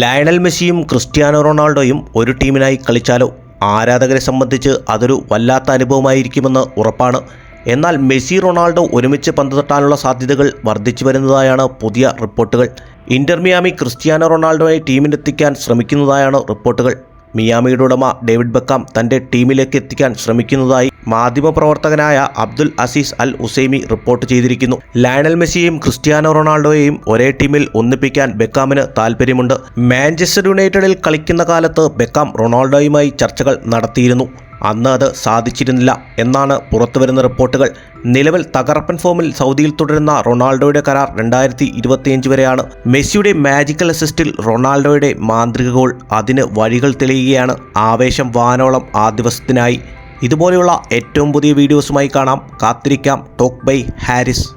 Lionel മെസ്സിയും Cristiano റൊണാൾഡോയും ഒരു ടീമിനായി കളിച്ചാലോ? ആരാധകരെ സംബന്ധിച്ച് അതൊരു വല്ലാത്ത അനുഭവമായിരിക്കുമെന്ന് ഉറപ്പാണ്. എന്നാൽ മെസ്സി റൊണാൾഡോ ഒരുമിച്ച് പന്ത് തട്ടാനുള്ള സാധ്യതകൾ വർദ്ധിച്ചു വരുന്നതായാണ് പുതിയ റിപ്പോർട്ടുകൾ. ഇന്റർ മിയാമി ക്രിസ്ത്യാനോ റൊണാൾഡോയെ ടീമിലെത്തിക്കാൻ ശ്രമിക്കുന്നതായാണ് റിപ്പോർട്ടുകൾ. മിയാമിയുടെ ഉടമ ഡേവിഡ് ബെക്കാം തൻ്റെ ടീമിലേക്ക് എത്തിക്കാൻ ശ്രമിക്കുന്നതായി മാധ്യമപ്രവർത്തകനായ അബ്ദുൽ അസീസ് അൽ ഉസൈമി റിപ്പോർട്ട് ചെയ്തിരിക്കുന്നു. ലയണൽ മെസ്സിയെയും ക്രിസ്ത്യാനോ റൊണാൾഡോയെയും ഒരേ ടീമിൽ ഒന്നിപ്പിക്കാൻ ബെക്കാമിന് താൽപ്പര്യമുണ്ട്. മാഞ്ചസ്റ്റർ യുണൈറ്റഡിൽ കളിക്കുന്ന കാലത്ത് ബെക്കാം റൊണാൾഡോയുമായി ചർച്ചകൾ നടത്തിയിരുന്നു. അന്ന് അത് സാധിച്ചിരുന്നില്ല എന്നാണ് പുറത്തുവരുന്ന റിപ്പോർട്ടുകൾ. നിലവിൽ തകർപ്പൻ ഫോമിൽ സൗദിയിൽ തുടരുന്ന റൊണാൾഡോയുടെ കരാർ 2025 വരെയാണ്. മെസ്സിയുടെ മാജിക്കൽ അസിസ്റ്റിൽ റൊണാൾഡോയുടെ മാന്ത്രിക ഗോൾ അതിന് വഴികൾ തെളിയുകയാണ്. ആവേശം വാനോളം ആ ദിവസത്തിനായി. ഇതുപോലെയുള്ള ഏറ്റവും പുതിയ വീഡിയോസുമായി കാണാം. കാത്തിരിക്കാം. Talk bye Haris.